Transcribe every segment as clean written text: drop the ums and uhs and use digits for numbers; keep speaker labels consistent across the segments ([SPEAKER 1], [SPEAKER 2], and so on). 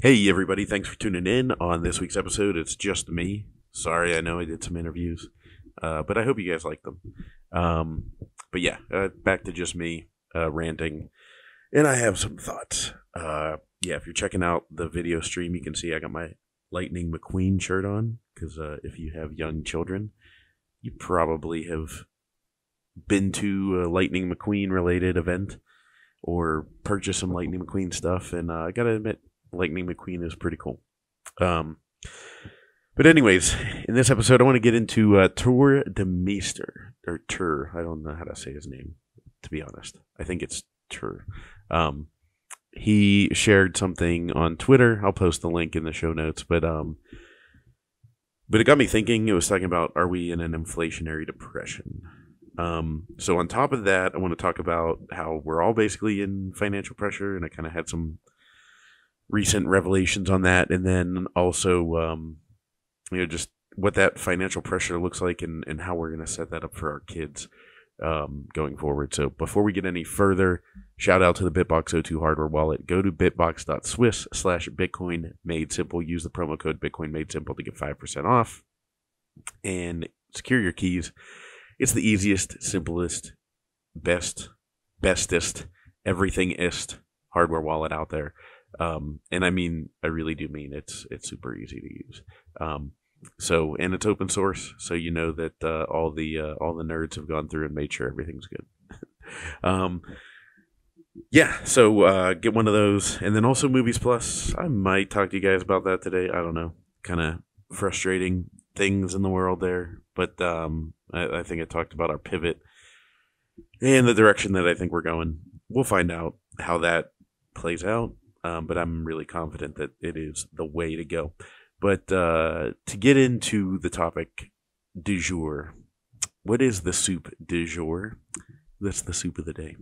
[SPEAKER 1] Hey, everybody. Thanks for tuning in on this week's episode. It's just me. Sorry, I know I did some interviews, but I hope you guys like them. But yeah, back to just me ranting. And I have some thoughts. Yeah, if you're checking out the video stream, you can see I got my Lightning McQueen shirt on because if you have young children, you probably have been to a Lightning McQueen related event or purchased some Lightning McQueen stuff. And I got to admit, Lightning McQueen is pretty cool. Um, but anyways, in this episode, I want to get into Tour de Meester, or Tur. I don't know how to say his name, to be honest. I think it's Tur. He shared something on Twitter. I'll post the link in the show notes. But it got me thinking. It was talking about, are we in an inflationary depression? So on top of that, I want to talk about how we're all basically in financial pressure, and I kind of had some recent revelations on that, and then also just what that financial pressure looks like and how we're going to set that up for our kids going forward. So before we get any further, shout out to the BitBox02 hardware wallet. Go to bitbox.swiss/Bitcoin made simple. Use the promo code Bitcoin made simple to get 5% off and secure your keys. It's the easiest, simplest, bestest, everythingist hardware wallet out there. And I mean, I really do mean it's super easy to use. And it's open source, so you know that all the nerds have gone through and made sure everything's good. So get one of those, and then also Movies Plus. I might talk to you guys about that today. I don't know, kind of frustrating things in the world there, but I think I talked about our pivot and the direction that I think we're going. We'll find out how that plays out. But I'm really confident that it is the way to go. But to get into the topic du jour, what is the soup du jour? That's the soup of the day.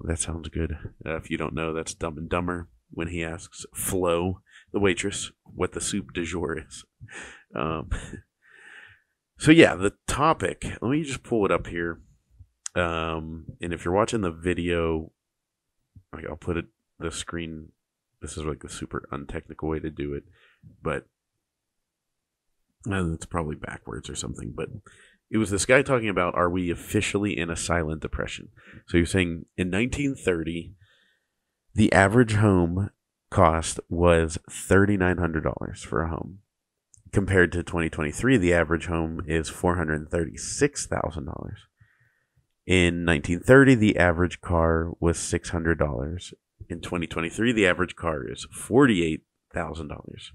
[SPEAKER 1] That sounds good. If you don't know, that's Dumb and Dumber when he asks Flo, the waitress, what the soup du jour is. So yeah, the topic, let me just pull it up here. And if you're watching the video, I'll put it the screen. This is like a super untechnical way to do it, but it's probably backwards or something. But it was this guy talking about, are we officially in a silent depression? So you're saying in 1930, the average home cost was $3,900 for a home. Compared to 2023, the average home is $436,000. In 1930, the average car was $600. In 2023, the average car is $48,000.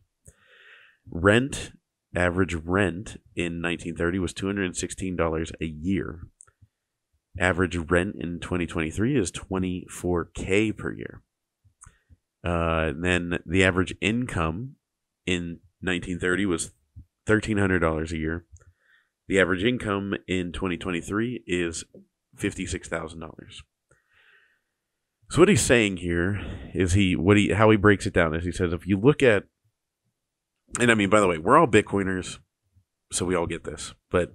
[SPEAKER 1] Average rent in 1930 was $216 a year. Average rent in 2023 is $24K per year. Then the average income in 1930 was $1,300 a year. The average income in 2023 is $56,000. So what he's saying here is how he breaks it down is he says, if you look at, and I mean, by the way, we're all Bitcoiners, so we all get this, but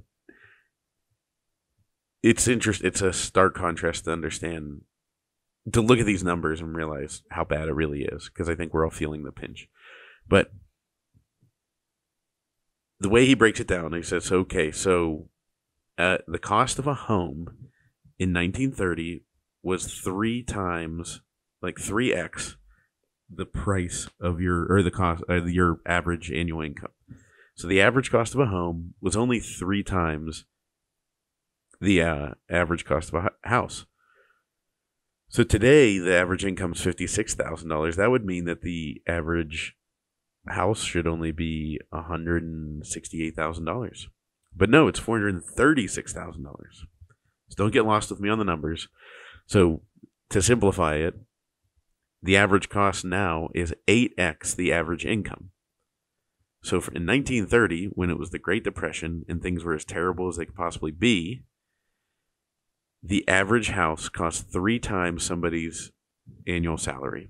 [SPEAKER 1] it's a stark contrast to understand, to look at these numbers and realize how bad it really is, because I think we're all feeling the pinch. But the way he breaks it down, he says, okay, so the cost of a home in 1930 was 3x the price of the cost of your average annual income. So the average cost of a home was only 3x the average cost of a house. So today, the average income is $56,000. That would mean that the average house should only be $168,000. But no, it's $436,000. So don't get lost with me on the numbers. So to simplify it, the average cost now is 8x the average income. So in 1930, when it was the Great Depression and things were as terrible as they could possibly be, the average house cost 3x somebody's annual salary.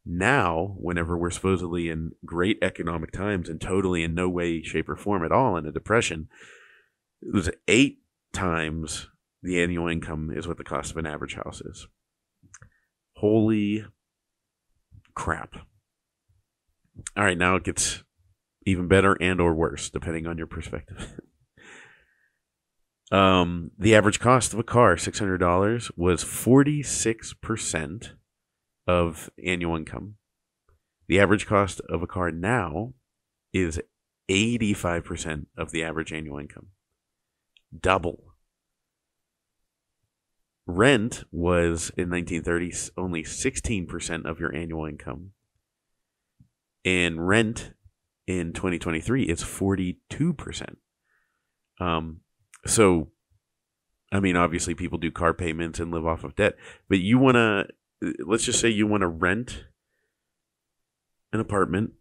[SPEAKER 1] Now, whenever we're supposedly in great economic times and totally in no way, shape, or form at all in a depression, it was 8x the annual income is what the cost of an average house is. Holy crap. All right, now it gets even better and or worse, depending on your perspective. The average cost of a car, $600, was 46% of annual income. The average cost of a car now is 85% of the average annual income. Double. Rent was, in 1930, only 16% of your annual income. And rent in 2023 is 42%. So, I mean, obviously people do car payments and live off of debt, but you want to, let's just say you want to rent an apartment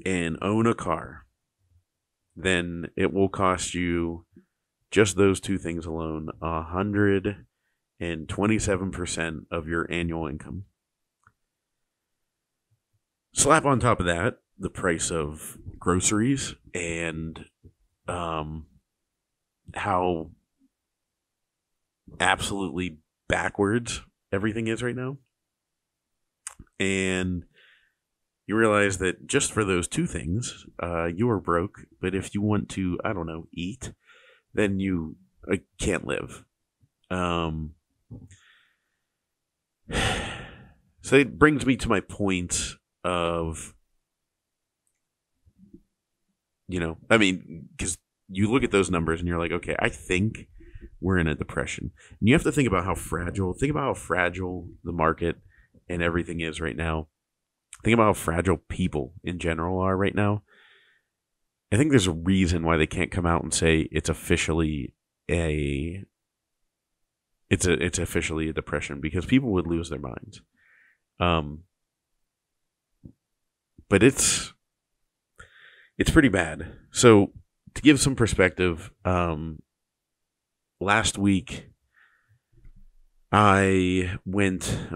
[SPEAKER 1] and own a car, then it will cost you, just those two things alone, 127% of your annual income. Slap on top of that the price of groceries and how absolutely backwards everything is right now. And you realize that just for those two things, you are broke. But if you want to, I don't know, eat, then you can't live. So it brings me to my point of, I mean, because you look at those numbers and you're like, okay, I think we're in a depression. And you have to think about how fragile the market and everything is right now. Think about how fragile people in general are right now. I think there's a reason why they can't come out and say it's officially a depression, because people would lose their minds. But it's pretty bad. So to give some perspective, last week I'm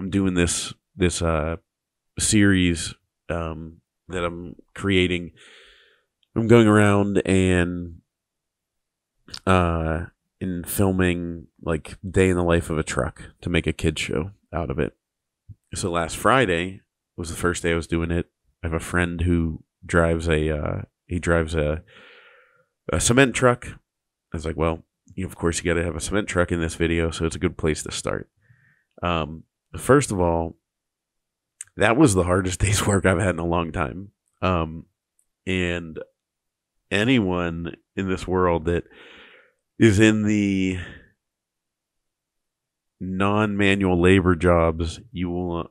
[SPEAKER 1] doing this series that I'm creating. I'm going around and filming like day in the life of a truck to make a kid show out of it. So last Friday was the first day I was doing it. I have a friend who drives a cement truck. I was like, well, of course you got to have a cement truck in this video, so it's a good place to start. First of all, that was the hardest day's work I've had in a long time. And anyone in this world that is in the non-manual labor jobs, you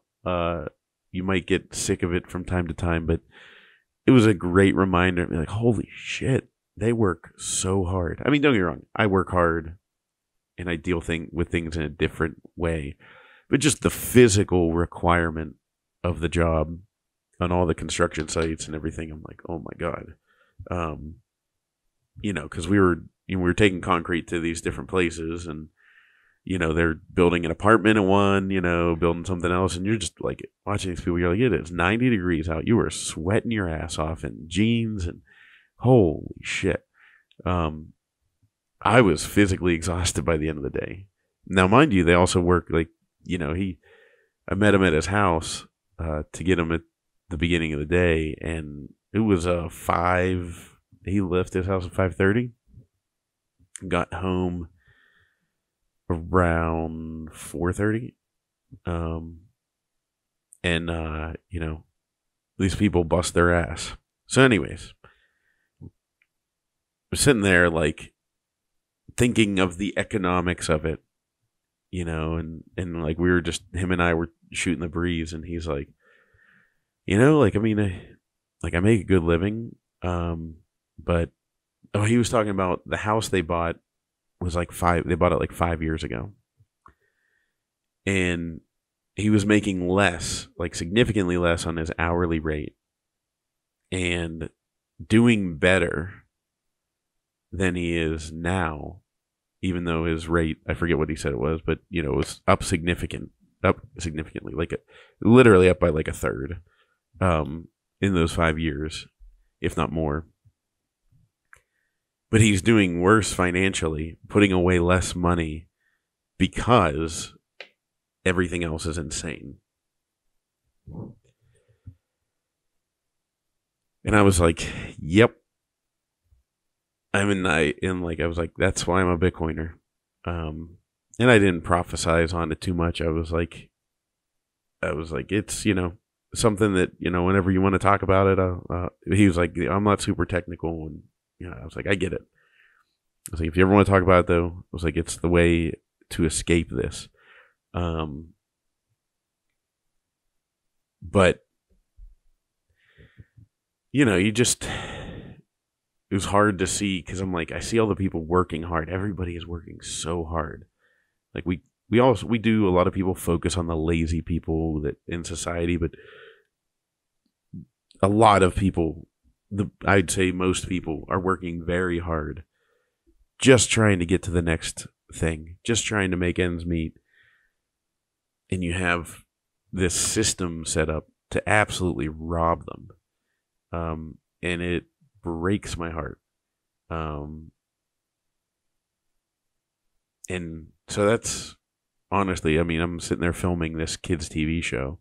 [SPEAKER 1] might get sick of it from time to time, but it was a great reminder. Like, holy shit, they work so hard. I mean, don't get me wrong, I work hard and I deal with things in a different way, but just the physical requirement of the job on all the construction sites and everything, I'm like, oh my God. Because we were taking concrete to these different places, and they're building an apartment in one, building something else, and you're just like watching these people. You're like, it is 90 degrees out. You are sweating your ass off in jeans, and holy shit. I was physically exhausted by the end of the day. Now, mind you, they also work like, I met him at his house to get him at the beginning of the day, and it was he left his house at 5:30, got home around 4:30. These people bust their ass. So anyways, I'm sitting there like thinking of the economics of it, and like him and I were shooting the breeze, and he's like, I make a good living, but he was talking about the house they bought was they bought it like 5 years ago, and he was making less, like significantly less on his hourly rate, and doing better than he is now, even though his rate, I forget what he said it was, but it was up significantly, literally up by like a third, in those 5 years, if not more. But he's doing worse financially, putting away less money because everything else is insane. And I was like, yep. I was like, that's why I'm a Bitcoiner. And I didn't prophesize on it too much. I was like, it's, something that, whenever you want to talk about it, he was like, I'm not super technical. And, I was like, I get it. I was like, if you ever want to talk about it, though, I was like, it's the way to escape this. But, it was hard to see because I'm like, I see all the people working hard. Everybody is working so hard. Like we do, a lot of people focus on the lazy people that in society, but a lot of people, I'd say most people are working very hard, just trying to get to the next thing, just trying to make ends meet. And you have this system set up to absolutely rob them. And it breaks my heart. And so that's honestly, I'm sitting there filming this kids' TV show,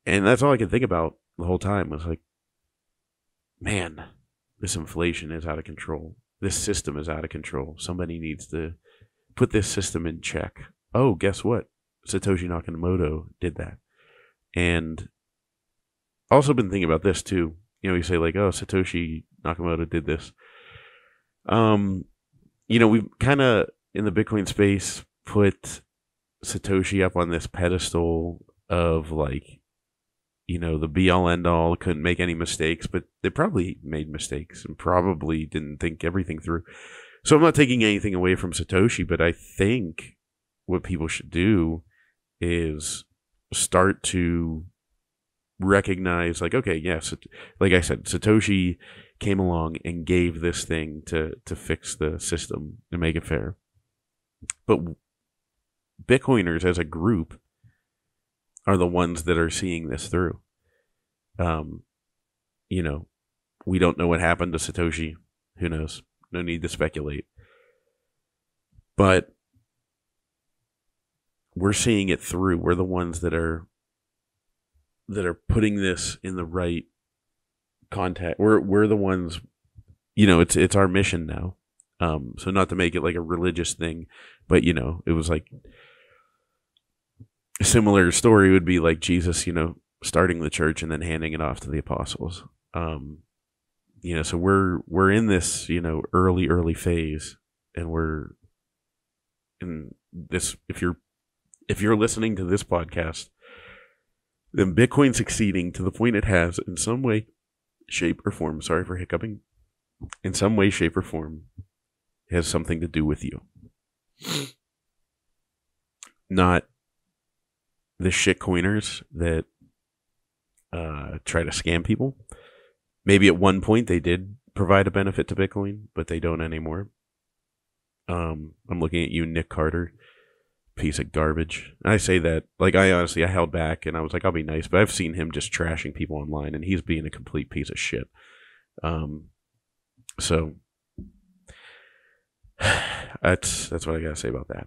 [SPEAKER 1] and that's all I could think about the whole time was like, man, this inflation is out of control. This system is out of control. Somebody needs to put this system in check. Oh, guess what? Satoshi Nakamoto did that. And also been thinking about this too. You say like, oh, Satoshi Nakamoto did this. We've kind of in the Bitcoin space put Satoshi up on this pedestal of like, the be all end all, couldn't make any mistakes, but they probably made mistakes and probably didn't think everything through. So I'm not taking anything away from Satoshi, but I think what people should do is start to recognize like, okay, yes, like I said, Satoshi came along and gave this thing to fix the system and make it fair. But Bitcoiners as a group are the ones that are seeing this through. We don't know what happened to Satoshi. Who knows? No need to speculate. But we're seeing it through. We're the ones that are putting this in the right context. We're the ones, it's our mission now. So not to make it like a religious thing, but it was like a similar story would be like Jesus, starting the church and then handing it off to the apostles. So we're in this, early phase, and we're in this. If you're listening to this podcast, then Bitcoin succeeding to the point it has in some way, shape, or form, sorry for hiccuping, in some way, shape, or form, has something to do with you. Not the shitcoiners that try to scam people. Maybe at one point they did provide a benefit to Bitcoin, but they don't anymore. I'm looking at you, Nick Carter. Piece of garbage. I say that like I held back and I was like, I'll be nice, but I've seen him just trashing people online and he's being a complete piece of shit. So that's what I gotta say about that.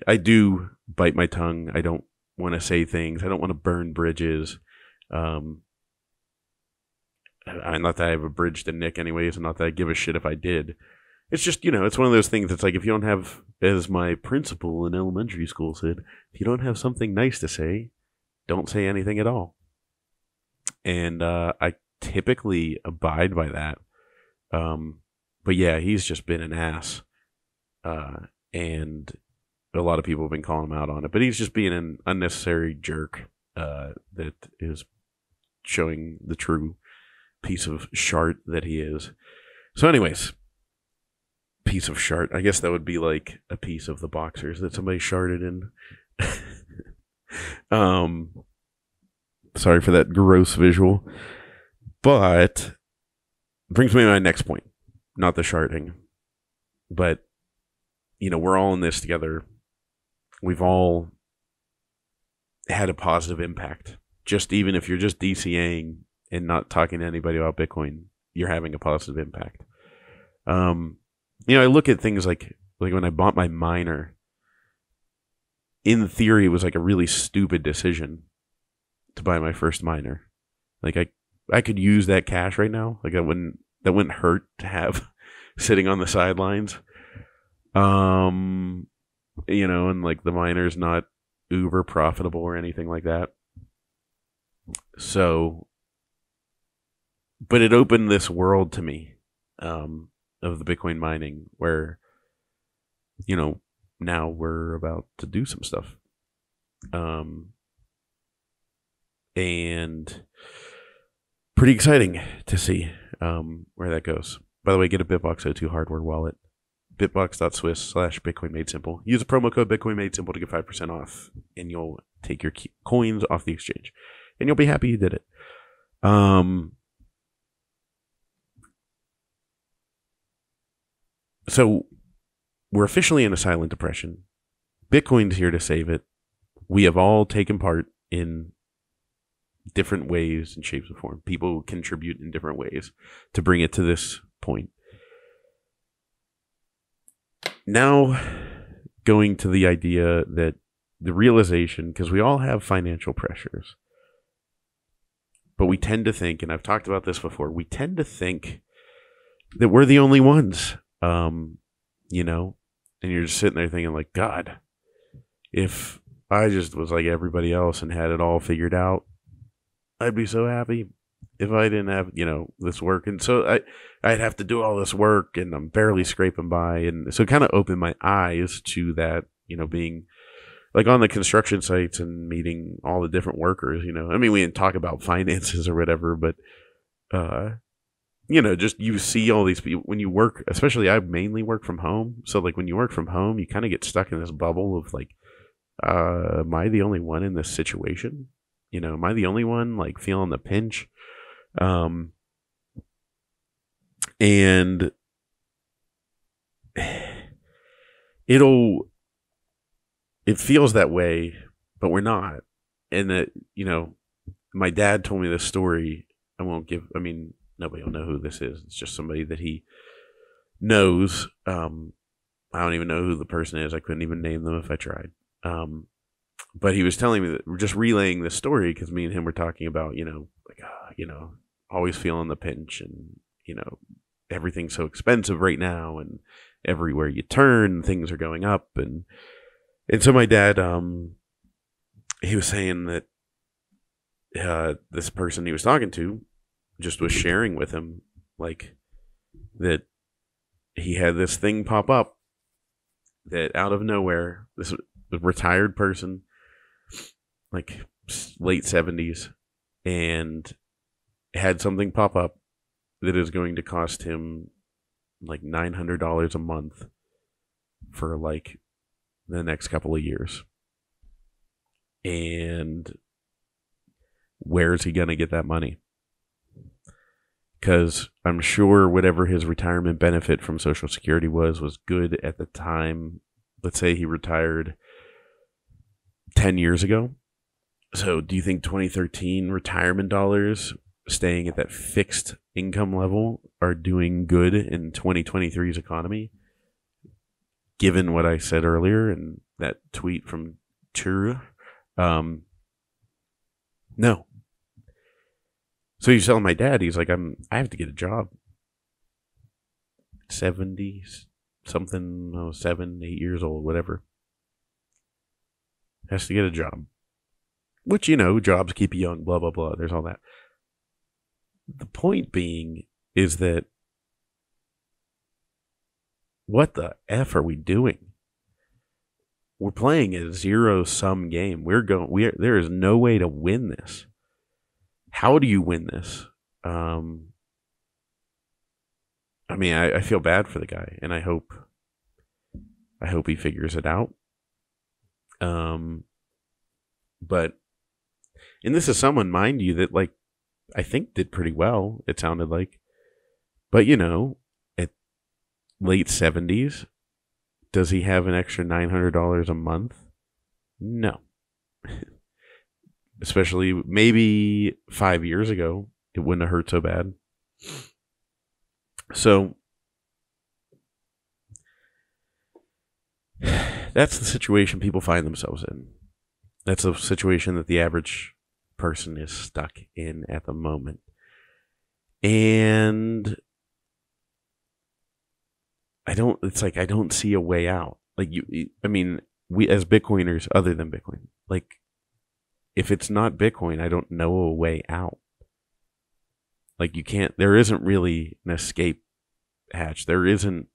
[SPEAKER 1] I do bite my tongue. I don't want to say things. I don't want to burn bridges. Not that I have a bridge to Nick anyways, and not that I give a shit if I did. It's just, it's one of those things that's like, if you don't have, as my principal in elementary school said, if you don't have something nice to say, don't say anything at all. And I typically abide by that. But yeah, he's just been an ass. And a lot of people have been calling him out on it. But he's just being an unnecessary jerk that is showing the true piece of shart that he is. So anyways, piece of shart. I guess that would be like a piece of the boxers that somebody sharted in. Sorry for that gross visual. But brings me to my next point. Not the sharting. But, we're all in this together. We've all had a positive impact. Just even if you're just DCAing and not talking to anybody about Bitcoin, you're having a positive impact. I look at things like when I bought my miner, in theory, it was like a really stupid decision to buy my first miner. Like I could use that cash right now. Like that wouldn't hurt to have sitting on the sidelines. And like the miner's not uber profitable or anything like that. So, but it opened this world to me of the Bitcoin mining where, now we're about to do some stuff. And pretty exciting to see where that goes. By the way, get a BitBox02 hardware wallet. Bitbox.swiss/Bitcoin Made Simple. Use the promo code Bitcoin Made Simple to get 5% off, and you'll take your coins off the exchange, and you'll be happy you did it. So we're officially in a silent depression. Bitcoin's here to save it. We have all taken part in different ways and shapes and form. People contribute in different ways to bring it to this point. Now, going to the idea that the realization, because we all have financial pressures, but we tend to think, and I've talked about this before, we tend to think that we're the only ones, and you're just sitting there thinking like, God, if I just was like everybody else and had it all figured out, I'd be so happy. If I didn't have, this work. And so I'd have to do all this work and I'm barely scraping by. And so it kind of opened my eyes to that, being like on the construction sites and meeting all the different workers, I mean, we didn't talk about finances or whatever, but, just you see all these people when you work, especially I mainly work from home. So like when you work from home, you kind of get stuck in this bubble of like, am I the only one in this situation? Am I the only one like feeling the pinch? And it feels that way, but we're not. And that, my dad told me this story. Nobody will know who this is. It's just somebody that he knows. I don't even know who the person is. I couldn't even name them if I tried. But he was telling me that we're just relaying this story because me and him were talking about, always feeling the pinch and, everything's so expensive right now and everywhere you turn, things are going up. And so my dad, he was saying that this person he was talking to just was sharing with him, like, that he had this thing pop up that out of nowhere, this retired person, like late 70s, and had something pop up that is going to cost him like $900 a month for like the next couple of years. And where is he going to get that money? Because I'm sure whatever his retirement benefit from Social Security was good at the time. Let's say he retired 10 years ago. So do you think 2013 retirement dollars staying at that fixed income level are doing good in 2023's economy? Given what I said earlier and that tweet from Churu, no. So he's telling my dad, he's like, I have to get a job. 70 something, 7, 8 years old, whatever. Has to get a job. Which, jobs keep you young, blah, blah, blah. There's all that. The point being is that what the F are we doing? We're playing a zero-sum game. There is no way to win this. How do you win this? I feel bad for the guy, and I hope he figures it out. But, and this is someone, mind you, that like I think did pretty well. It sounded like, but at late 70s, does he have an extra $900 a month? No. Especially maybe 5 years ago, it wouldn't have hurt so bad. So that's the situation people find themselves in. That's a situation that the average person is stuck in at the moment. And I don't see a way out. Like I mean, we as Bitcoiners, other than Bitcoin, like if it's not Bitcoin, I don't know a way out. Like there isn't really an escape hatch. There isn't,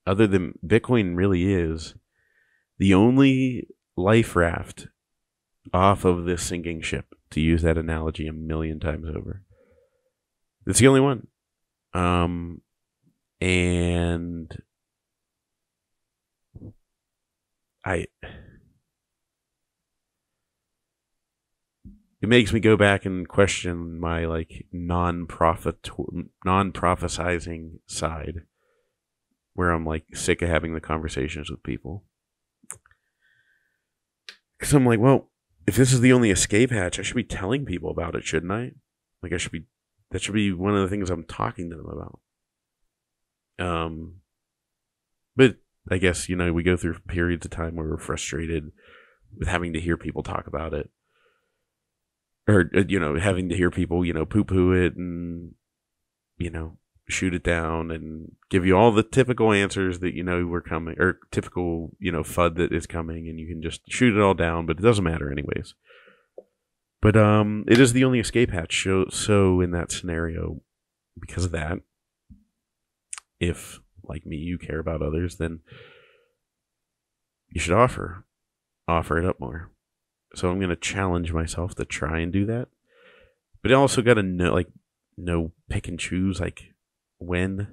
[SPEAKER 1] other than Bitcoin really is the only life raft off of this sinking ship, to use that analogy a million times over. It's the only one. And it makes me go back and question my like non-prophesizing side, where I'm like sick of having the conversations with people. Because I'm like, well, if this is the only escape hatch, I should be telling people about it, shouldn't I? Like that should be one of the things I'm talking to them about. But I guess, we go through periods of time where we're frustrated with having to hear people talk about it. Or, having to hear people, poo-poo it and, shoot it down and give you all the typical answers that, were coming, or typical, FUD that is coming, and you can just shoot it all down, but it doesn't matter anyways. But it is the only escape hatch. So in that scenario, because of that, if, like me, you care about others, then you should offer it up more. So I'm going to challenge myself to try and do that. But I also got to know, pick and choose, like, when.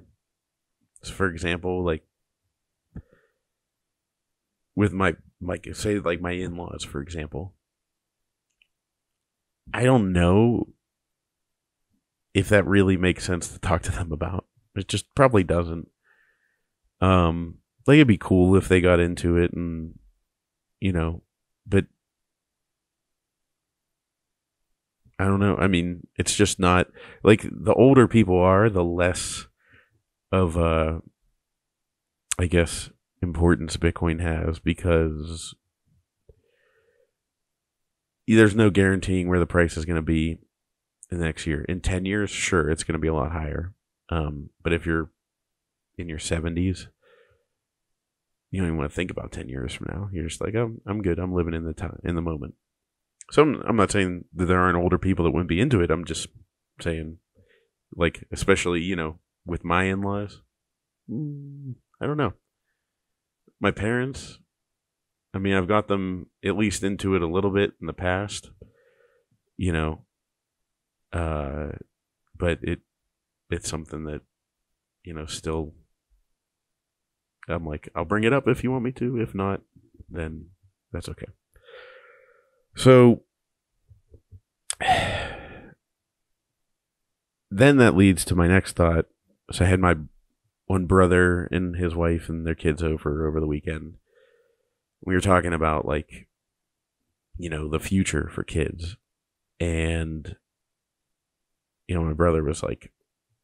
[SPEAKER 1] So for example, like, with my in-laws, for example, I don't know if that really makes sense to talk to them about. It just probably doesn't. Like, it'd be cool if they got into it and, but I don't know. I mean, it's just not, like, the older people are, the less of, I guess, importance Bitcoin has, because there's no guaranteeing where the price is going to be in the next year. In 10 years, sure, it's going to be a lot higher. But if you're in your 70s, you don't even want to think about 10 years from now. You're just like, oh, I'm good. I'm living in the moment. So I'm not saying that there aren't older people that wouldn't be into it. I'm just saying, like, especially, with my in-laws, I don't know. My parents, I mean, I've got them at least into it a little bit in the past, but it's something that, still, I'm like, I'll bring it up if you want me to. If not, then that's okay. So then that leads to my next thought. So I had my one brother and his wife and their kids over the weekend. We were talking about, like, the future for kids. And, my brother was like,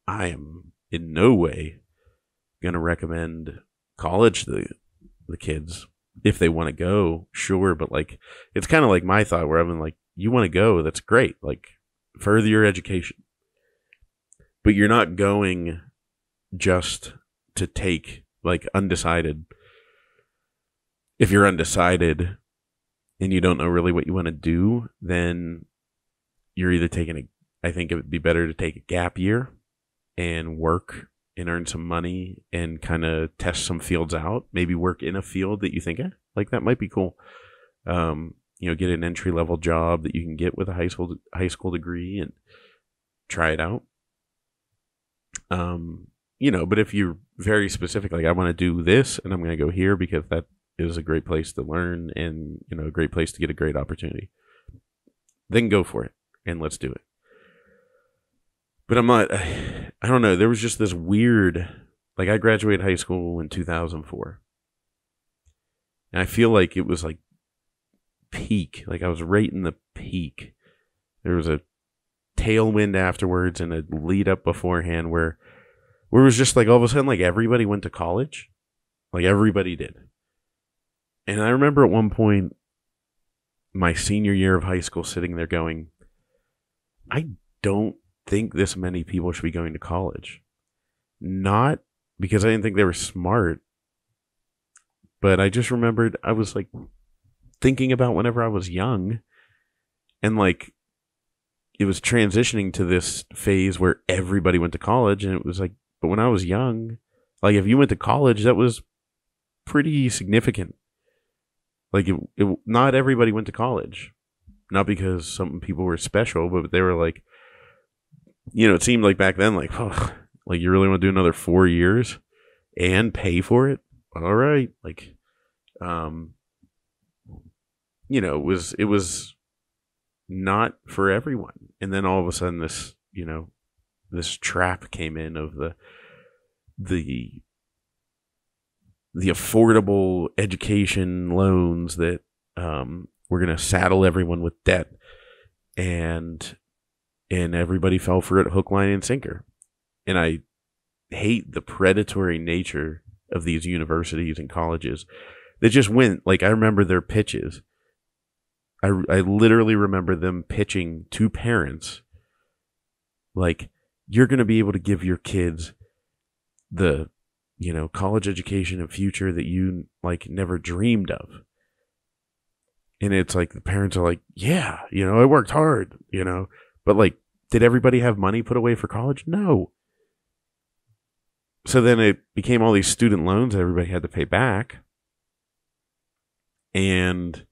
[SPEAKER 1] I am in no way going to recommend college to the kids. If they want to go, sure, but, like, it's kind of like my thought, where I'm like, you want to go, that's great, like, further your education, but you're not going just to take, like, undecided. If you're undecided and you don't know really what you want to do, then you're either I think it would be better to take a gap year and work and earn some money and kind of test some fields out. Maybe work in a field that you think, like, that might be cool. Get an entry-level job that you can get with a high school degree and try it out. But if you're very specific, like, I want to do this and I'm going to go here because that is a great place to learn and, a great place to get a great opportunity, then go for it and let's do it. But I don't know. There was just this weird, like, I graduated high school in 2004. And I feel like it was like peak. Like, I was right in the peak. There was a tailwind afterwards and a lead up beforehand where it was just like all of a sudden, like, everybody went to college. Like, everybody did. And I remember at one point, my senior year of high school, sitting there going, I don't think this many people should be going to college. Not because I didn't think they were smart, but I just remembered I was like thinking about whenever I was young, and like it was transitioning to this phase where everybody went to college, and it was like, but when I was young, like if you went to college, that was pretty significant. Like not everybody went to college, not because some people were special, but they were like, it seemed like back then, like, oh, like you really want to do another 4 years and pay for it? All right, like, it was not for everyone. And then all of a sudden, this trap came in of the affordable education loans that were going to saddle everyone with debt, and everybody fell for it hook, line, and sinker. And I hate the predatory nature of these universities and colleges. They just went, like, I remember their pitches. I literally remember them pitching to parents, like, you're going to be able to give your kids the, college education and future that you, like, never dreamed of. And it's like the parents are like, yeah, I worked hard, but like, did everybody have money put away for college? No. So then it became all these student loans that everybody had to pay back. And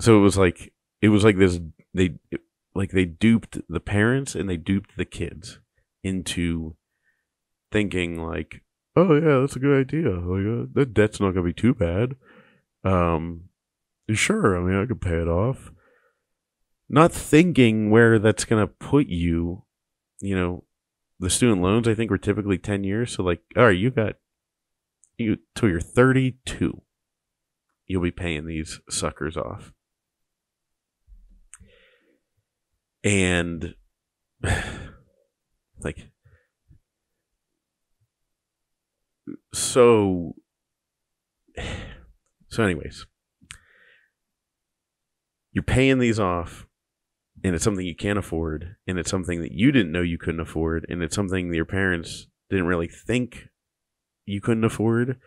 [SPEAKER 1] so it was like this, they duped the parents and they duped the kids into thinking like, oh yeah, that's a good idea. Like, that debt's not going to be too bad. Sure, I mean, I could pay it off. Not thinking where that's going to put you, the student loans, I think, were typically 10 years. So, like, all right, you till you're 32, you'll be paying these suckers off. And, like, so anyways, you're paying these off, and it's something you can't afford, and it's something that you didn't know you couldn't afford, and it's something that your parents didn't really think you couldn't afford,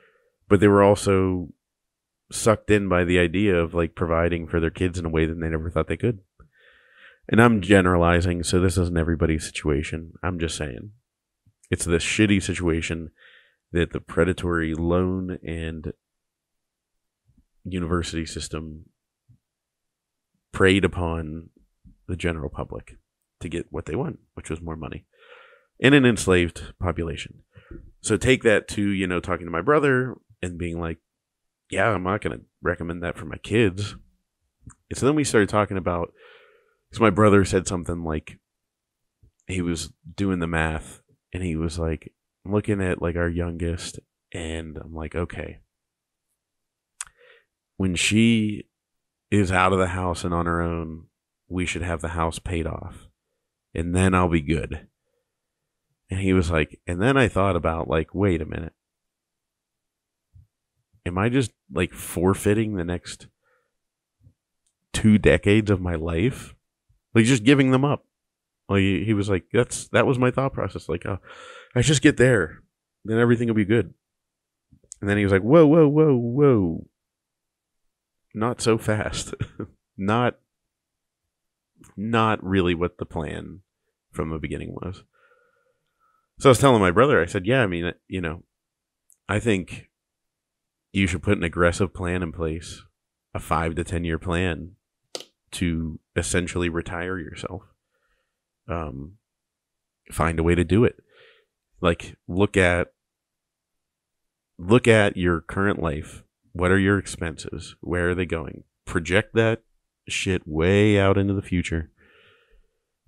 [SPEAKER 1] but they were also sucked in by the idea of like providing for their kids in a way that they never thought they could. And I'm generalizing, so this isn't everybody's situation. I'm just saying it's this shitty situation that the predatory loan and university system preyed upon the general public to get what they want, which was more money and an enslaved population. So take that to, talking to my brother and being like, yeah, I'm not going to recommend that for my kids. And so then we started talking about, because my brother said something like, he was doing the math and he was like, I'm looking at like our youngest, and I'm like, okay, when she is out of the house and on her own, we should have the house paid off, and then I'll be good. And he was like, and then I thought about like, wait a minute, am I just like forfeiting the next 2 decades of my life? Like just giving them up. Like he was like, that was my thought process. Like, I just get there, then everything will be good. And then he was like, whoa. Not so fast. Not really what the plan from the beginning was. So I was telling my brother, I said, yeah, I mean, I think you should put an aggressive plan in place, a 5 to 10 year plan to essentially retire yourself. Find a way to do it. Like, look at your current life. What are your expenses? Where are they going? Project that shit way out into the future.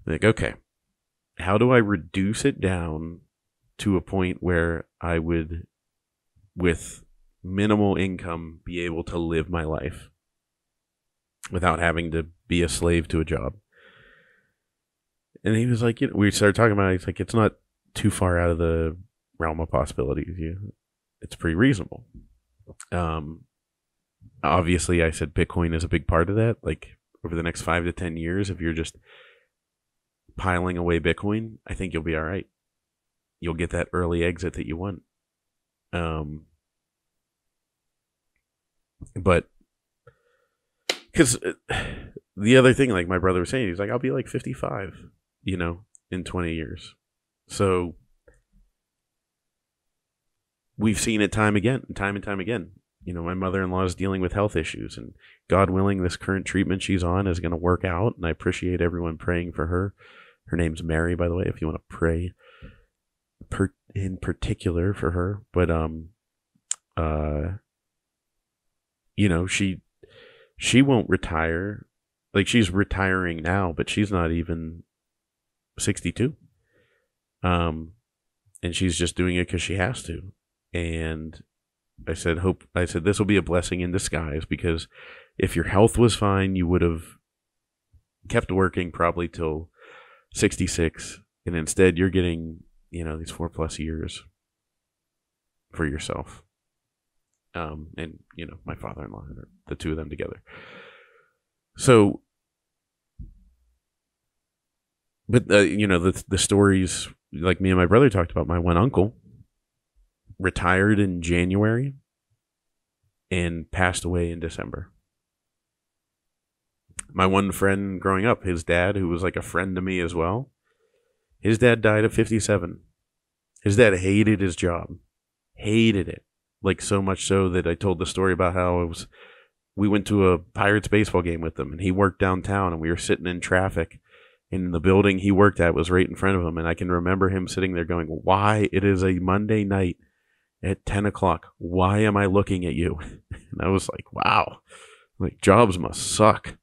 [SPEAKER 1] Like, okay, how do I reduce it down to a point where I would, with minimal income, be able to live my life without having to be a slave to a job? And he was like, we started talking about it. He's like, it's not too far out of the realm of possibilities. It's pretty reasonable. Obviously, I said Bitcoin is a big part of that. Like over the next 5 to 10 years, if you're just piling away Bitcoin, I think you'll be all right. You'll get that early exit that you want. But because the other thing, like my brother was saying, he's like, I'll be like 55, in 20 years. So we've seen it time and time again. My mother-in-law is dealing with health issues, and God willing, this current treatment she's on is going to work out. And I appreciate everyone praying for her. Her name's Mary, by the way, if you want to pray in particular for her. But she won't retire. Like, she's retiring now, but she's not even 62. And she's just doing it because she has to. And I said, this will be a blessing in disguise, because if your health was fine, you would have kept working probably till 66. And instead you're getting, these 4+ years for yourself. And, my father-in-law, the two of them together. So, but, the stories, like me and my brother talked about, my one uncle retired in January and passed away in December. My one friend growing up, his dad, who was like a friend to me as well, his dad died at 57. His dad hated his job. Hated it. Like, so much so that I told the story about how we went to a Pirates baseball game with him, and he worked downtown, and we were sitting in traffic, and the building he worked at was right in front of him, and I can remember him sitting there going, why? It is a Monday night at 10 o'clock. Why am I looking at you? And I was like, wow, like, jobs must suck.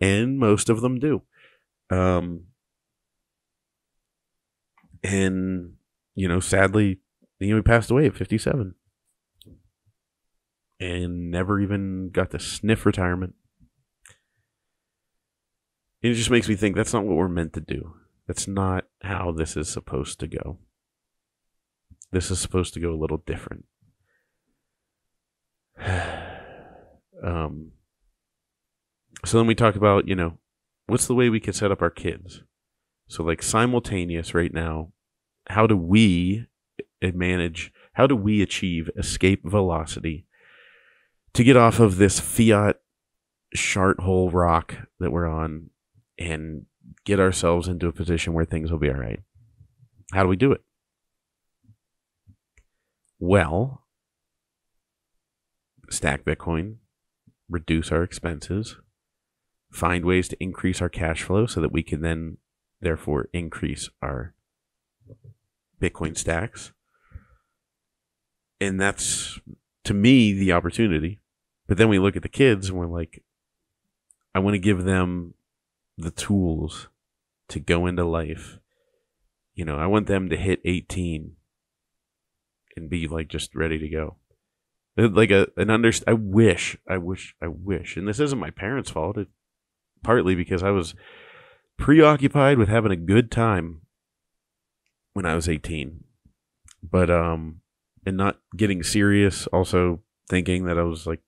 [SPEAKER 1] And most of them do. And, sadly, he passed away at 57. And never even got to sniff retirement. It just makes me think that's not what we're meant to do. That's not how this is supposed to go. This is supposed to go a little different. So then we talk about, what's the way we can set up our kids? So, like, simultaneous right now, how do we achieve escape velocity to get off of this fiat shart hole rock that we're on and get ourselves into a position where things will be all right? How do we do it? Well, stack Bitcoin, reduce our expenses, find ways to increase our cash flow so that we can then, therefore, increase our Bitcoin stacks. And that's, to me, the opportunity. But then we look at the kids and we're like, I want to give them the tools to go into life. I want them to hit 18 and be like just ready to go. Like I wish, and this isn't my parents' fault. It's partly because I was preoccupied with having a good time when I was 18. But, and not getting serious, also thinking that I was like,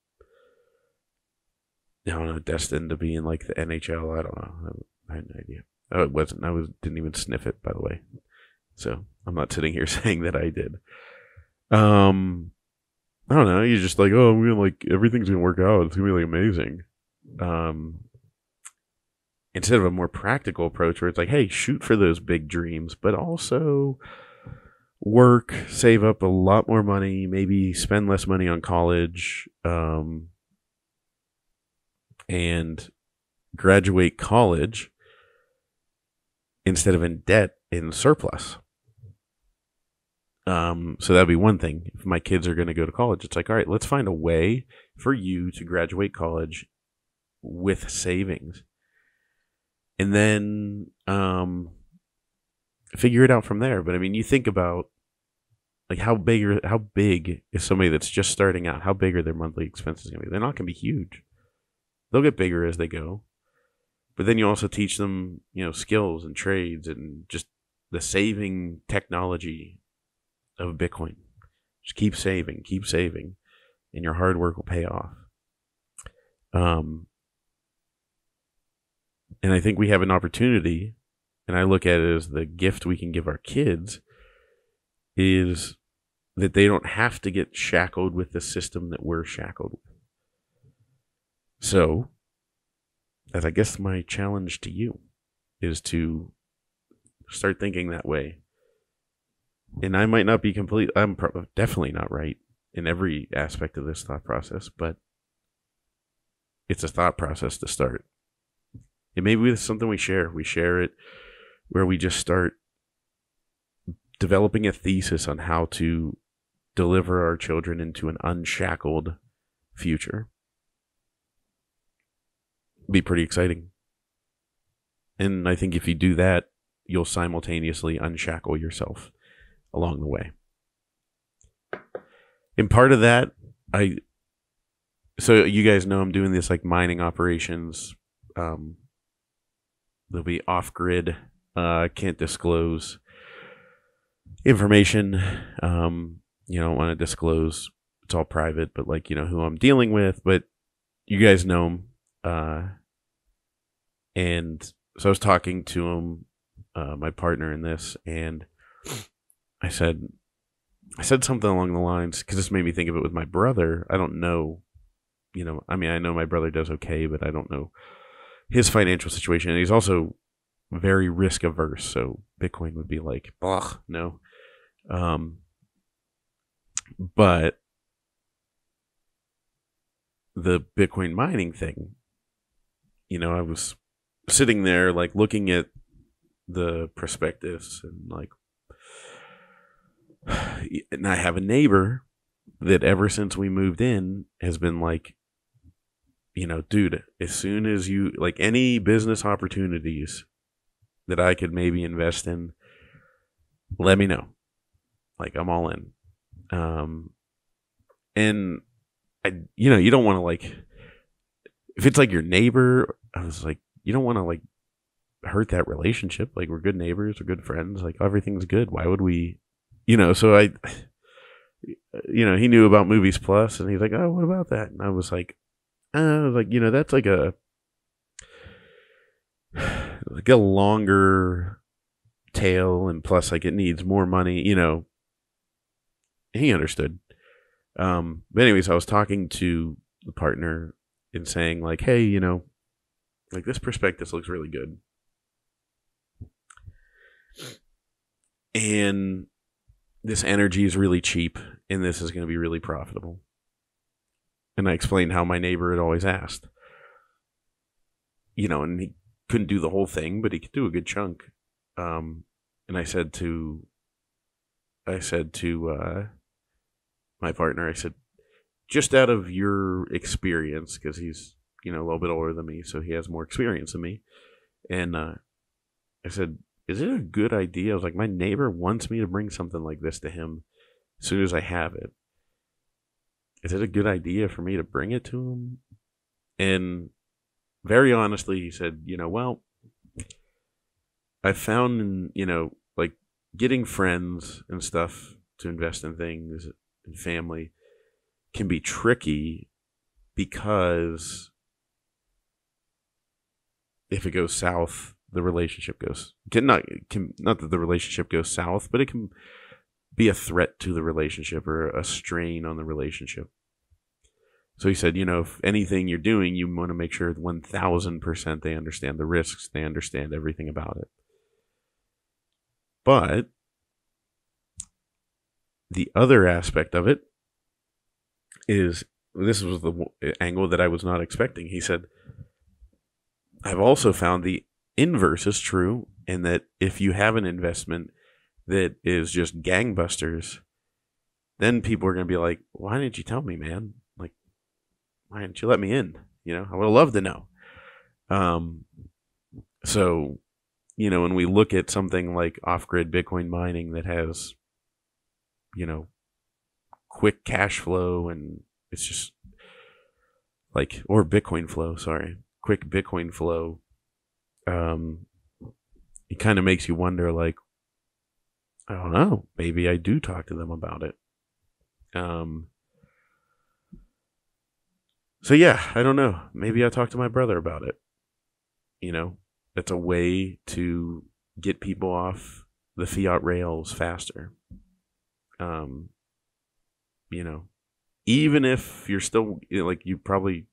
[SPEAKER 1] I don't know, destined to be in like the NHL. I don't know. I had no idea. Oh, it wasn't. Didn't even sniff it, by the way. So I'm not sitting here saying that I did. I don't know. You're just like, oh, I'm gonna, like, everything's gonna work out. It's gonna be like amazing. Instead of a more practical approach where it's like, hey, shoot for those big dreams, but also work, save up a lot more money, maybe spend less money on college, and graduate college instead of in debt, in surplus. So that'd be one thing. If my kids are going to go to college, it's like, all right, let's find a way for you to graduate college with savings, and then figure it out from there. But I mean, you think about, like, how big is somebody that's just starting out? How big are their monthly expenses going to be? They're not going to be huge. They'll get bigger as they go. But then you also teach them, skills and trades and just the saving technology of Bitcoin. Just keep saving, and your hard work will pay off. And I think we have an opportunity, and I look at it as the gift we can give our kids, is that they don't have to get shackled with the system that we're shackled with. So, as I guess my challenge to you is to start thinking that way. And I might not be I'm definitely not right in every aspect of this thought process, but it's a thought process to start. And maybe it's something we share. We share it where we just start developing a thesis on how to deliver our children into an unshackled future. Be pretty exciting. And I think if you do that, you'll simultaneously unshackle yourself along the way. And part of that, so you guys know I'm doing this like mining operations. They'll be off-grid. Can't disclose information. You don't want to disclose. It's all private, but like, who I'm dealing with. But you guys know them. And so I was talking to him, my partner in this, and I said something along the lines, because this made me think of it with my brother. I don't know, I know my brother does okay, but I don't know his financial situation. And he's also very risk averse. So Bitcoin would be like, ugh, no. But the Bitcoin mining thing, I was sitting there like looking at the prospectus and like, and I have a neighbor that ever since we moved in has been like, dude, as soon as you like any business opportunities that I could maybe invest in, let me know. Like, I'm all in. And I, you don't want to like, if it's like your neighbor, I was like, you don't want to like hurt that relationship. Like, we're good neighbors, we're good friends. Like, everything's good. Why would we, so I, he knew about Movies Plus and he's like, oh, what about that? And I was like, that's like a longer tail, and plus like it needs more money, he understood. But anyways, I was talking to the partner and saying like, hey, like this prospectus looks really good. And this energy is really cheap, and this is going to be really profitable. And I explained how my neighbor had always asked. And he couldn't do the whole thing, but he could do a good chunk. And I said to my partner, I said, just out of your experience, because he's, a little bit older than me, so he has more experience than me. And I said, is it a good idea? I was like, my neighbor wants me to bring something like this to him as soon as I have it. Is it a good idea for me to bring it to him? And very honestly, he said, well, I found, like getting friends and stuff to invest in things and family can be tricky, because if it goes south, the relationship goes not that the relationship goes south, but it can be a threat to the relationship or a strain on the relationship. So he said, if anything you're doing, you want to make sure 1000% they understand the risks, they understand everything about it. But the other aspect of it is, this was the angle that I was not expecting. He said, I've also found the inverse is true, and that if you have an investment that is just gangbusters, then people are going to be like, why didn't you tell me, man? Like, why didn't you let me in? I would have loved to know. So, when we look at something like off-grid Bitcoin mining that has, quick cash flow, and it's just like, or Bitcoin flow, sorry, quick Bitcoin flow, it kind of makes you wonder, like, I don't know, maybe I do talk to them about it. So yeah, I don't know. Maybe I talk to my brother about it. It's a way to get people off the fiat rails faster. You know, even if you're still, like, you probably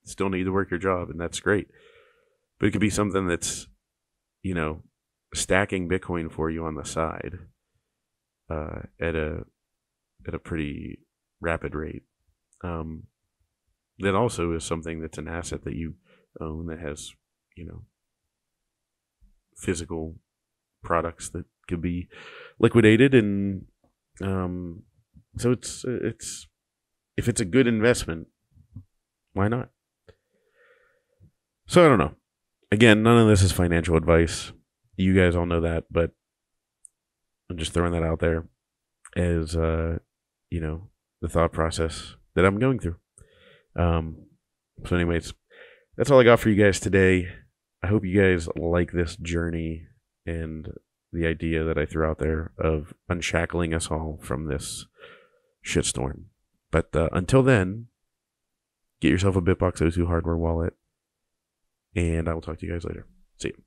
[SPEAKER 1] still need to work your job, and that's great. But it could be something that's, stacking Bitcoin for you on the side at a pretty rapid rate. That also is something that's an asset that you own that has, physical products that could be liquidated, and so it's if it's a good investment, why not? So I don't know. Again, none of this is financial advice. You guys all know that, but I'm just throwing that out there as the thought process that I'm going through. So anyways, that's all I got for you guys today. I hope you guys like this journey and the idea that I threw out there of unshackling us all from this shitstorm. But until then, get yourself a BitBox O2 hardware wallet, and I will talk to you guys later. See you.